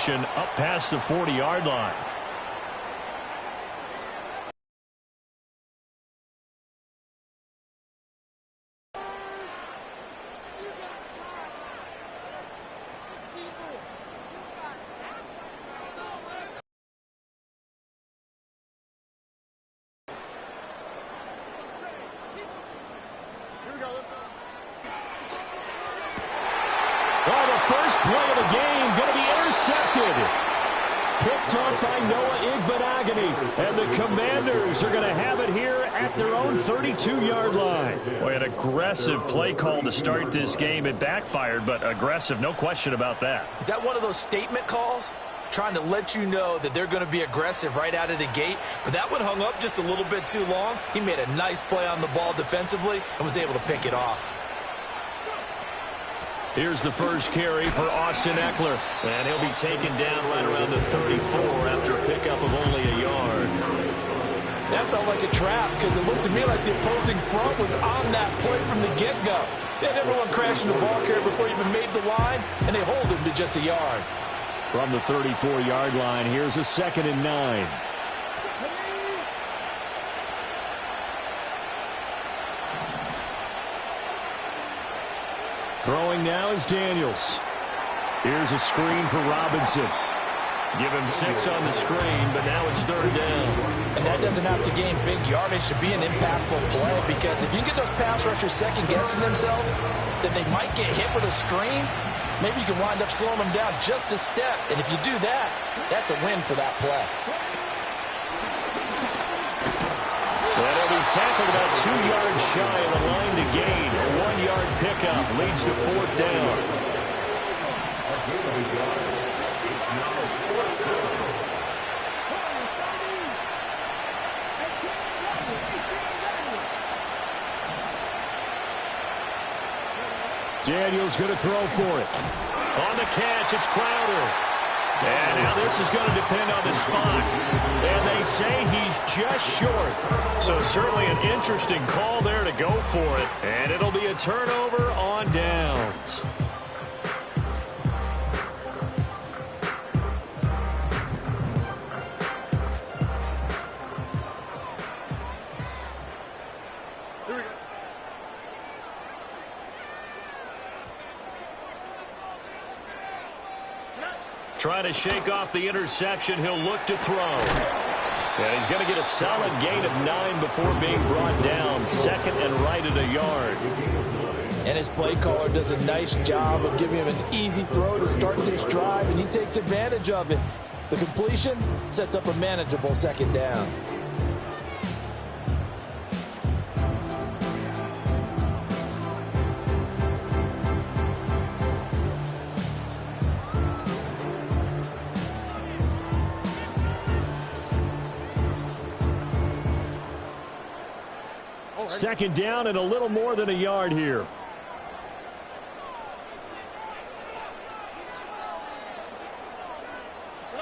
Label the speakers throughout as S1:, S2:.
S1: action up past the 40-yard line. Oh, the first play of the game going to be intercepted. Picked up by Noah Igbenogany. And the Commanders are going to have it here at their own 32-yard line. Boy, an aggressive play call to start this game. It backfired, but aggressive, no question about that.
S2: Is that one of those statement calls? Trying to let you know that they're going to be aggressive right out of the gate. But that one hung up just a little bit too long. He made a nice play on the ball defensively and was able to pick it off.
S1: Here's the first carry for Austin Eckler. And he'll be taken down right around the 34 after a pickup of only a yard.
S3: That felt like a trap because it looked to me like the opposing front was on that play from the get-go. They had everyone crashing the ball carrier before he even made the line, and they hold him to just a yard.
S1: From the 34-yard line, here's a 2nd and 9. Throwing now is Daniels. Here's a screen for Robinson. Give him 6 on the screen, but now it's 3rd down.
S3: And that doesn't have to gain big yardage to be an impactful play, because if you get those pass rushers second-guessing themselves, then they might get hit with a screen. Maybe you can wind up slowing them down just a step. And if you do that, that's a win for that play.
S1: That'll be tackled about 2 yards shy of the line to gain. A 1-yard pickup leads to 4th down. Daniels going to throw for it. On the catch, it's Crowder. And now this is going to depend on the spot. And they say he's just short. So certainly an interesting call there to go for it. And it'll be a turnover on downs. Trying to shake off the interception. He'll look to throw. And he's going to get a solid gain of 9 before being brought down. 2nd and right at a yard.
S3: And his play caller does a nice job of giving him an easy throw to start this drive, and he takes advantage of it. The completion sets up a manageable 2nd down.
S1: Second down and a little more than a yard here.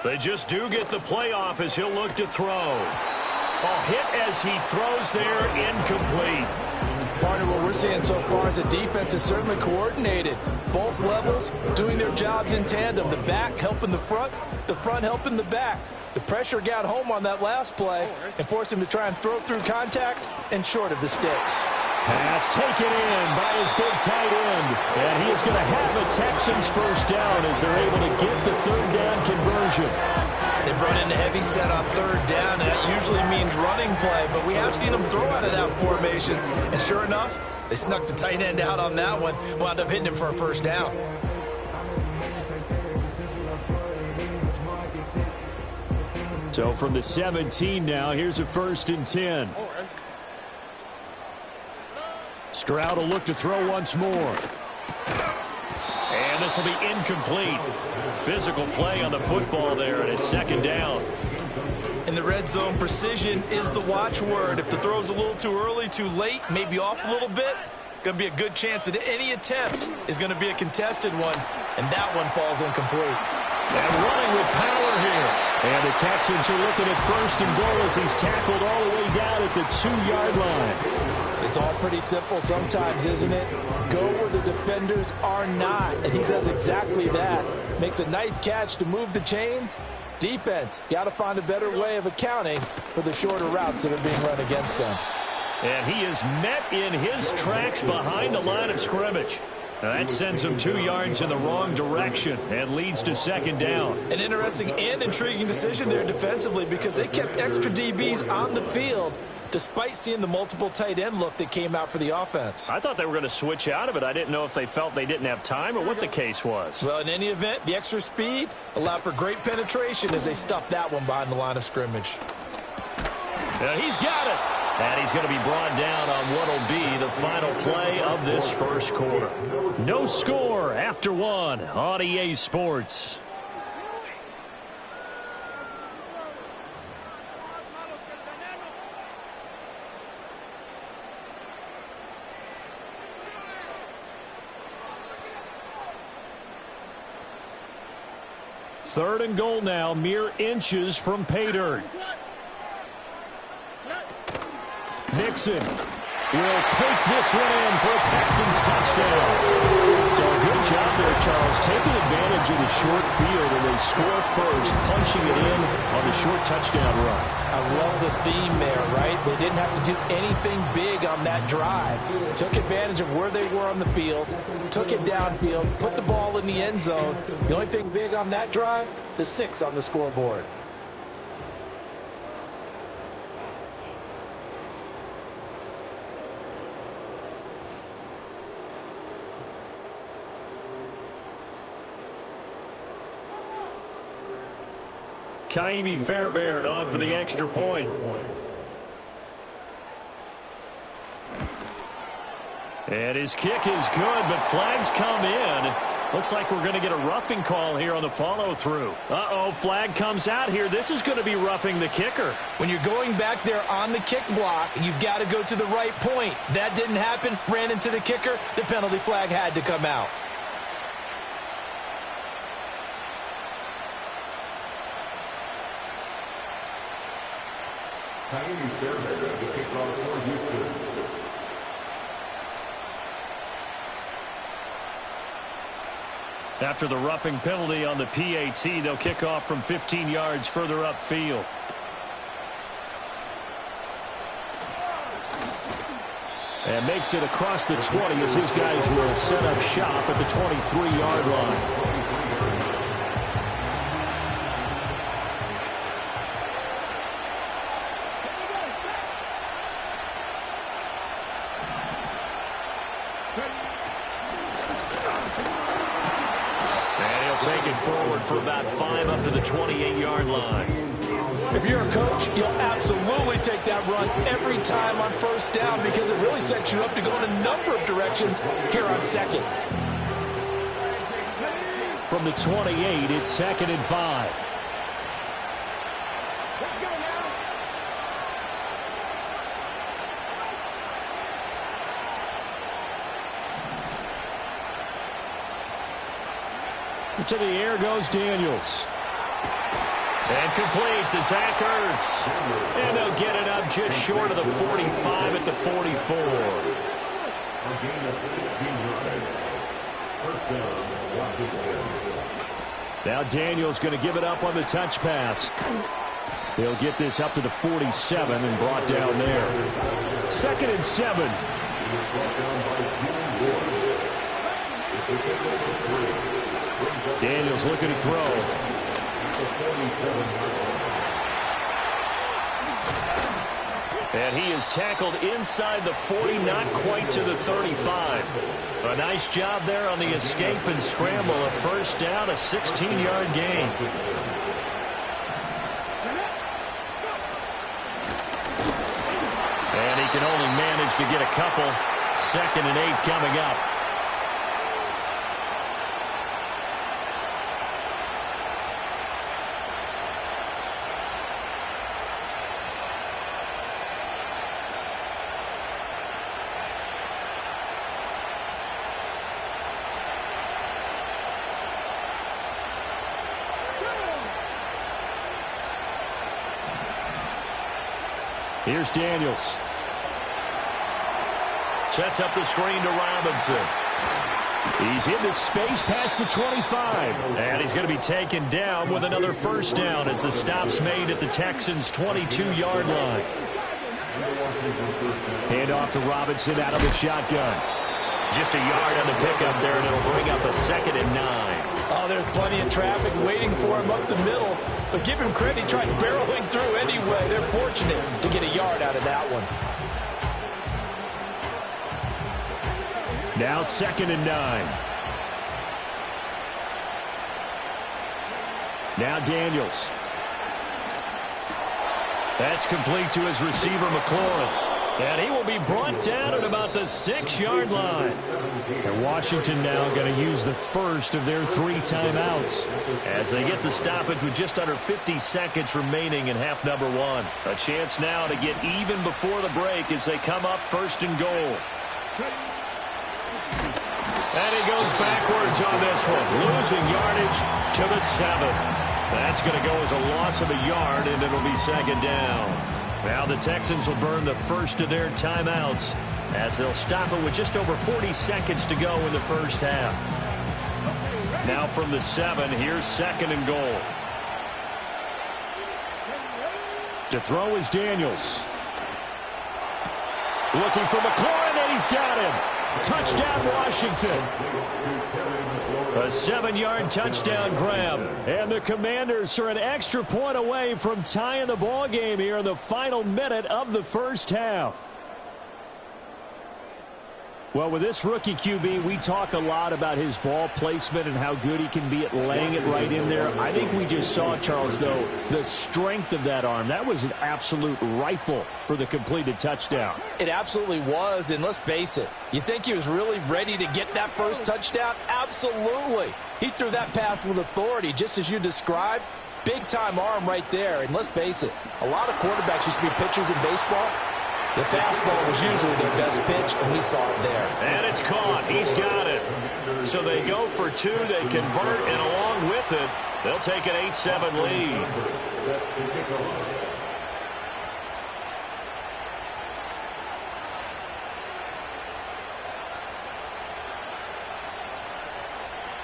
S1: They just do get the playoff as he'll look to throw. A hit as he throws there, incomplete.
S3: Part of what we're seeing so far is the defense is certainly coordinated. Both levels doing their jobs in tandem. The back helping the front helping the back. The pressure got home on that last play and forced him to try and throw through contact and short of the sticks.
S1: Pass taken in by his big tight end. And he is going to have a Texans first down as they're able to get the 3rd down conversion.
S2: They brought in a heavy set on 3rd down, and that usually means running play, but we have seen them throw out of that formation. And sure enough, they snuck the tight end out on that one, wound up hitting him for a first down.
S1: So from the 17 now, here's a 1st and 10. Stroud will look to throw once more. And this will be incomplete. Physical play on the football there, and it's 2nd down.
S2: In the red zone, precision is the watchword. If the throw's a little too early, too late, maybe off a little bit, going to be a good chance that any attempt is going to be a contested one, and that one falls incomplete.
S1: And running with power here. And the Texans are looking at 1st and goal as he's tackled all the way down at the 2-yard line.
S2: The
S3: It's all pretty simple sometimes, isn't it? Go where the defenders are not, and he does exactly that. Makes a nice catch to move the chains. Defense, got to find a better way of accounting for the shorter routes that are being run against them.
S1: And he is met in his tracks behind the line of scrimmage. That sends him 2 yards in the wrong direction and leads to second down.
S2: An interesting and intriguing decision there defensively because they kept extra DBs on the field despite seeing the multiple tight end look that came out for the offense.
S1: I thought they were going to switch out of it. I didn't know if they felt they didn't have time or what the case was.
S2: Well, in any event, the extra speed allowed for great penetration as they stuffed that one behind the line of scrimmage.
S1: And he's got it. And he's going to be brought down on what will be the final play of this first quarter. No score after 1 on EA Sports. Third and goal now, mere inches from pay dirt. Nixon will take this one in for a Texans touchdown. So a good job there, Charles, taking advantage of the short field, and they score first, punching it in on the short touchdown run.
S3: I love the theme there, right? They didn't have to do anything big on that drive. Took advantage of where they were on the field, took it downfield, put the ball in the end zone. The only thing big on that drive, the 6 on the scoreboard.
S1: Kaimi Fairbairn on for the extra point. And his kick is good, but flags come in. Looks like we're going to get a roughing call here on the follow-through. Uh-oh, flag comes out here. This is going to be roughing the kicker.
S2: When you're going back there on the kick block, you've got to go to the right point. That didn't happen, ran into the kicker. The penalty flag had to come out.
S1: After the roughing penalty on the PAT, they'll kick off from 15 yards further upfield. And makes it across the 20 as his guys will set up shop at the 23-yard line. Take it forward for about 5 up to the 28-yard line.
S3: If you're a coach, you'll absolutely take that run every time on first down because it really sets you up to go in a number of directions here on second.
S1: From the 28, it's 2nd and 5. To the air goes Daniels. And complete to Zach Ertz. And they'll get it up just short of the 45 at the 44. Now Daniels going to give it up on the touch pass. He'll get this up to the 47 and brought down there. 2nd and 7. Daniels looking to throw. And he is tackled inside the 40, not quite to the 35. A nice job there on the escape and scramble. A first down, a 16-yard gain. And he can only manage to get a couple. 2nd and 8 coming up. Here's Daniels. Sets up the screen to Robinson. He's into space past the 25. And he's going to be taken down with another first down as the stop's made at the Texans' 22-yard line. Hand off to Robinson out of the shotgun. Just a yard on the pickup there, and it'll bring up a 2nd and 9.
S3: Oh, there's plenty of traffic waiting for him up the middle. But give him credit, he tried barreling through anyway. They're fortunate to get a yard out of that one.
S1: Now 2nd and 9. Now Daniels. That's complete to his receiver, McLaurin. And he will be brought down at about the 6-yard line. And Washington now going to use the first of their 3 timeouts as they get the stoppage with just under 50 seconds remaining in half number 1. A chance now to get even before the break as they come up 1st and goal. And he goes backwards on this one, losing yardage to the 7. That's going to go as a loss of a yard, and it'll be 2nd down. Now the Texans will burn the first of their timeouts as they'll stop it with just over 40 seconds to go in the first half. Now from the 7, here's 2nd and goal. To throw is Daniels. Looking for McLaurin, and he's got him. Touchdown, Washington. A 7-yard touchdown grab. And the Commanders are an extra point away from tying the ball game here in the final minute of the first half. Well, with this rookie QB, we talk a lot about his ball placement and how good he can be at laying it right in there. I think we just saw, Charles, though, the strength of that arm. That was an absolute rifle for the completed touchdown.
S3: It absolutely was, and let's face it, you think he was really ready to get that first touchdown? Absolutely. He threw that pass with authority, just as you described. Big-time arm right there, and let's face it, a lot of quarterbacks used to be pitchers in baseball. The fastball was usually their best pitch, and we saw it there.
S1: And it's caught. He's got it. So they go for 2. They convert, and along with it, they'll take an 8-7 lead.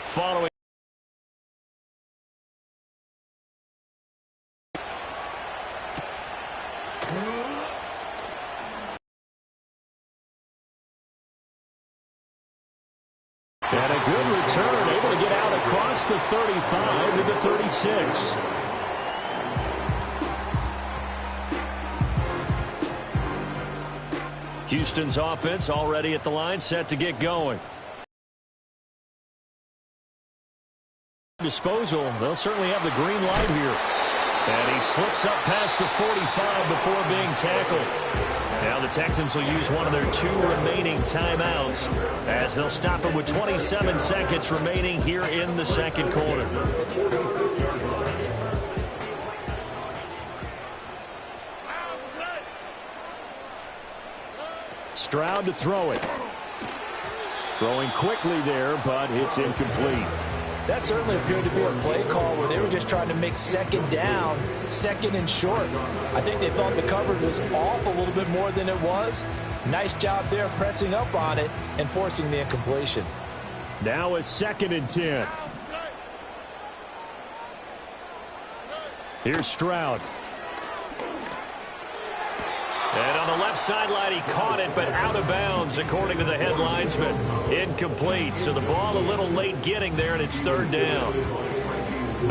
S1: Following. And a good return, able to get out across the 35 to the 36. Houston's offense already at the line, set to get going. Disposal, they'll certainly have the green light here. And he slips up past the 45 before being tackled. Now the Texans will use one of their 2 remaining timeouts as they'll stop it with 27 seconds remaining here in the second quarter. Stroud to throw it. Throwing quickly there, but it's incomplete.
S3: That certainly appeared to be a play call where they were just trying to make 2nd down, 2nd and short. I think they thought the coverage was off a little bit more than it was. Nice job there pressing up on it and forcing the incompletion.
S1: Now a 2nd and 10. Here's Stroud. And on the left sideline, he caught it, but out of bounds, according to the head linesman. Incomplete, so the ball a little late getting there, and it's 3rd down.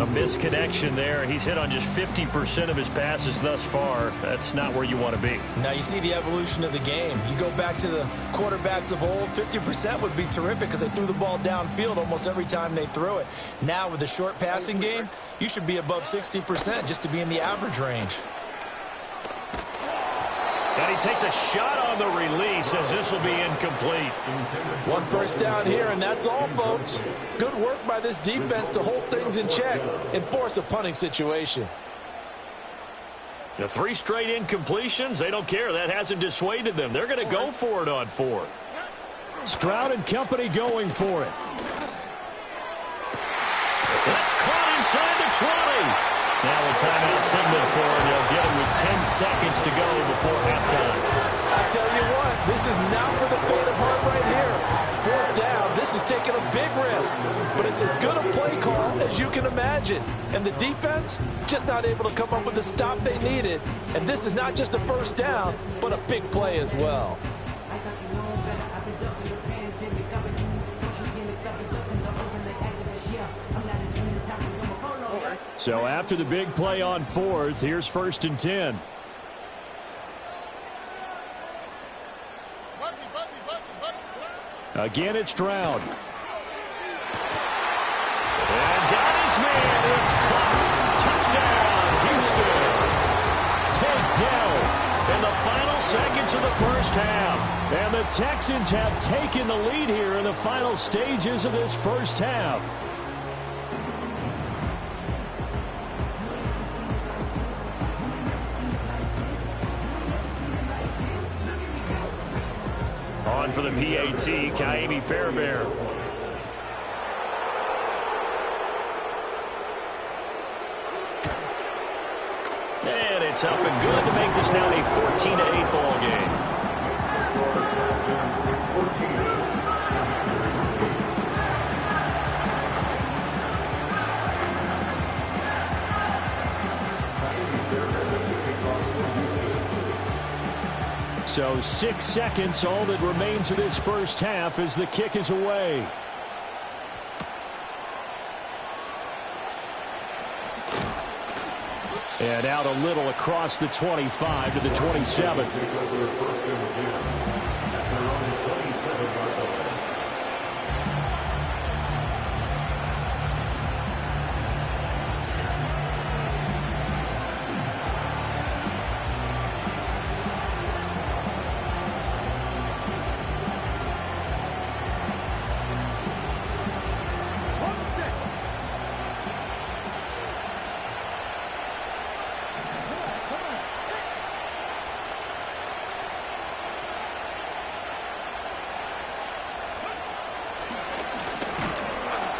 S1: A misconnection there. He's hit on just 50% of his passes thus far. That's not where you want to be.
S2: Now, you see the evolution of the game. You go back to the quarterbacks of old, 50% would be terrific because they threw the ball downfield almost every time they threw it. Now, with the short passing game, you should be above 60% just to be in the average range.
S1: And he takes a shot on the release as this will be incomplete.
S3: 1 first down here, and that's all, folks. Good work by this defense to hold things in check and force a punting situation.
S1: The 3 straight incompletions, they don't care. That hasn't dissuaded them. They're going to go for it on 4th. Stroud and company going for it. That's caught inside the 20. Now a timeout signal for him. They'll get him with 10 seconds to go before halftime.
S3: I tell you what, this is not for the faint of heart right here. Fourth down, this is taking a big risk. But it's as good a play call as you can imagine. And the defense, just not able to come up with the stop they needed. And this is not just a first down, but a big play as well.
S1: So after the big play on fourth, here's 1st and 10. Again, it's Stroud. And got his man. It's caught. Touchdown, Houston. Takedown in the final seconds of the first half. And the Texans have taken the lead here in the final stages of this first half. On for the PAT, Kaimi Fairbairn. And it's up and good to make this now a 14-8 ball game. So 6 seconds, all that remains of this first half as the kick is away. And out a little across the 25 to the 27.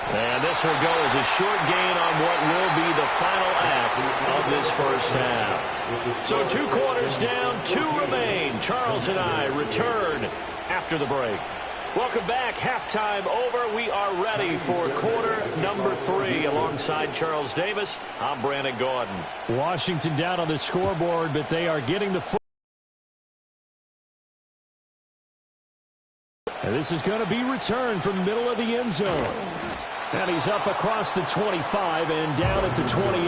S1: And this will go as a short gain on what will be the final act of this first half. So 2 quarters down, 2 remain. Charles and I return after the break. Welcome back. Halftime over. We are ready for quarter number 3. Alongside Charles Davis, I'm Brandon Gordon. Washington down on the scoreboard, but they are getting the foot. And this is going to be returned from the middle of the end zone. And he's up across the 25 and down at the 28.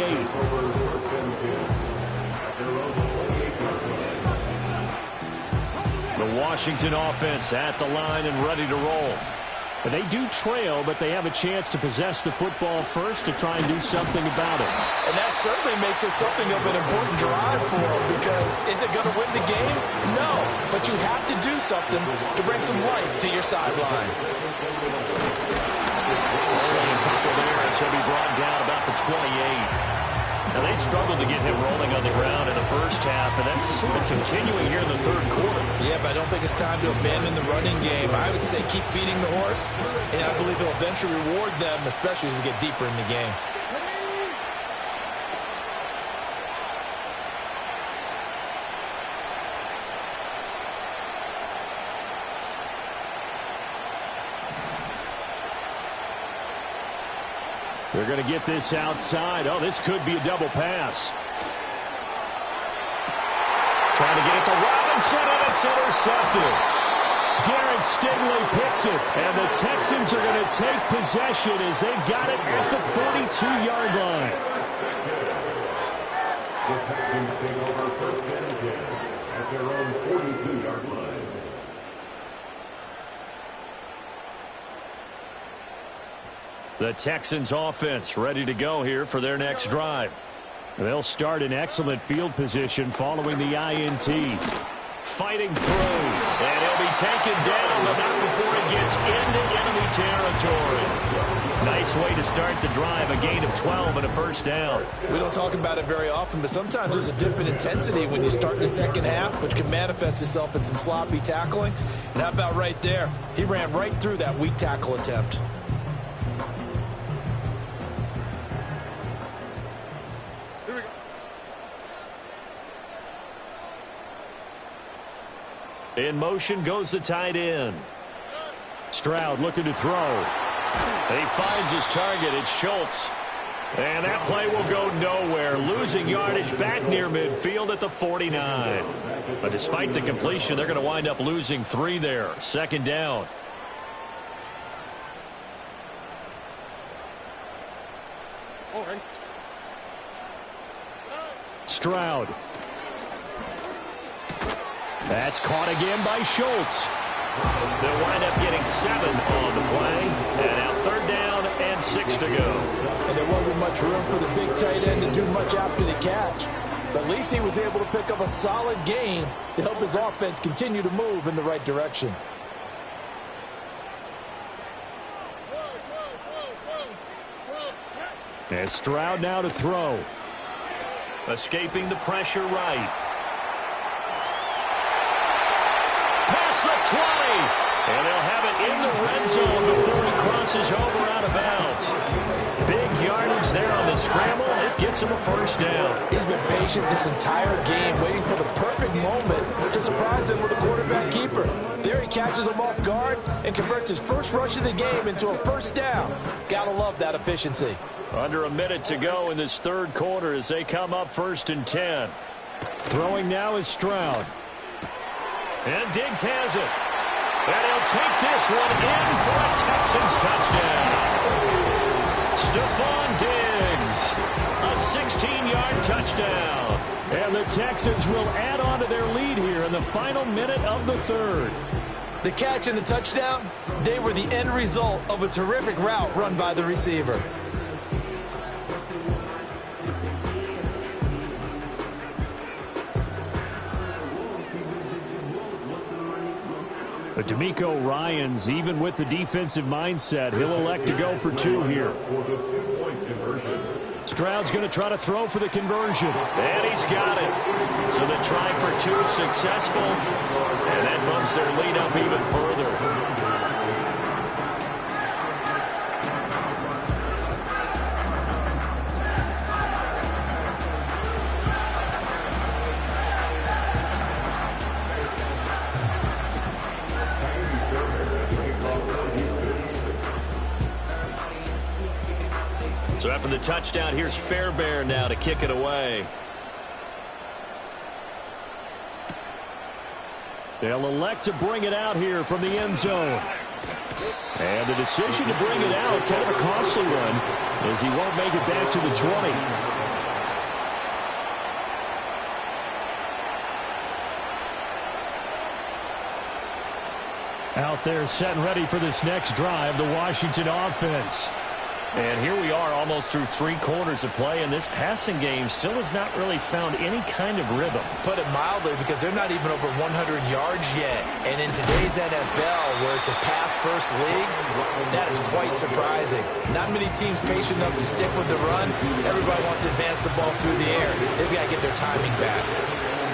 S1: The Washington offense at the line and ready to roll. But they do trail, but they have a chance to possess the football first to try and do something about it.
S3: And that certainly makes it something of an important drive for them, because is it going to win the game? No, but you have to do something to bring some life to your sideline.
S1: He'll be brought down about the 28. Now, they struggled to get him rolling on the ground in the first half, and that's sort of continuing here in the third quarter.
S2: Yeah, but I don't think it's time to abandon the running game. I would say keep feeding the horse, and I believe he'll eventually reward them, especially as we get deeper in the game.
S1: They're going to get this outside. Oh, this could be a double pass. Trying to get it to Robinson, and it's intercepted. Derek Stingley picks it, and the Texans are going to take possession as they've got it at the 42-yard line.
S4: The Texans take over 1st and 10 at their own 42-yard line.
S1: The Texans offense ready to go here for their next drive. They'll start in excellent field position following the INT. Fighting through, and he'll be taken down, but not before he gets into enemy territory. Nice way to start the drive, a gain of 12 and a first down.
S2: We don't talk about it very often, but sometimes there's a dip in intensity when you start the second half, which can manifest itself in some sloppy tackling. And how about right there? He ran right through that weak tackle attempt.
S1: In motion goes the tight end. Stroud looking to throw. He finds his target. It's Schultz. And that play will go nowhere. Losing yardage back near midfield at the 49. But despite the completion, they're going to wind up losing 3 there. Second down. Stroud. That's caught again by Schultz. They'll wind up getting 7 on the play. And now third down and 6 to go.
S3: And there wasn't much room for the big tight end to do much after the catch. But at least he was able to pick up a solid gain to help his offense continue to move in the right direction.
S1: And Stroud now to throw. Escaping the pressure right. Past the 20. And they'll have it in the red zone before he crosses over out of bounds. Big yardage there on the scramble. It gets him a first down.
S3: He's been patient this entire game, waiting for the perfect moment to surprise him with a quarterback keeper. There he catches him off guard and converts his first rush of the game into a first down. Gotta love that efficiency.
S1: Under a minute to go in this third quarter as they come up 1st and 10. Throwing now is Stroud. And Diggs has it. And he'll take this one in for a Texans touchdown. Stephon Diggs, a 16-yard touchdown. And the Texans will add on to their lead here in the final minute of the third.
S2: The catch and the touchdown, they were the end result of a terrific route run by the receiver.
S1: But DeMeco Ryans, even with the defensive mindset, he'll elect to go for 2 here. Stroud's going to try to throw for the conversion. And he's got it. So the try for 2 successful. And that bumps their lead up even further. So after the touchdown, here's Fairbairn now to kick it away. They'll elect to bring it out here from the end zone. And the decision to bring it out, kind of a costly one, as he won't make it back to the 20. Out there set and ready for this next drive, the Washington offense. And here we are almost through 3 quarters of play, and this passing game still has not really found any kind of rhythm.
S2: Put it mildly, because they're not even over 100 yards yet. And in today's NFL, where it's a pass-first league, that is quite surprising. Not many teams patient enough to stick with the run. Everybody wants to advance the ball through the air. They've got to get their timing back.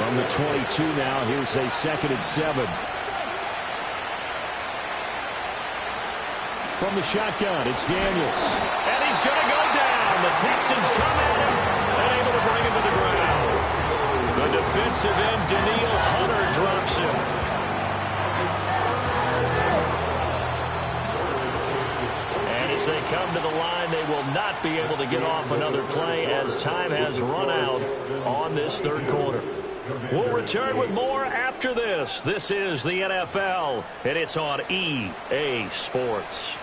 S1: From the 22 now, here's a 2nd and 7. From the shotgun, it's Daniels. And he's going to go down. The Texans come at him and able to bring him to the ground. The defensive end, Daniil Hunter, drops him. And as they come to the line, they will not be able to get off another play as time has run out on this third quarter. We'll return with more after this. This is the NFL, and it's on EA Sports.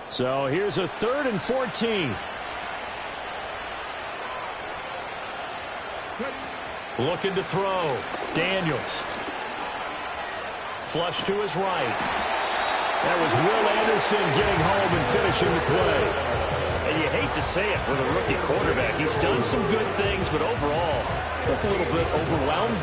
S1: So here's a 3rd and 14. Looking to throw. Daniels. Flush to his right. That was Will Anderson getting home and finishing the play. And you hate to say it with a rookie quarterback. He's done some good things, but overall, looked a little bit overwhelmed back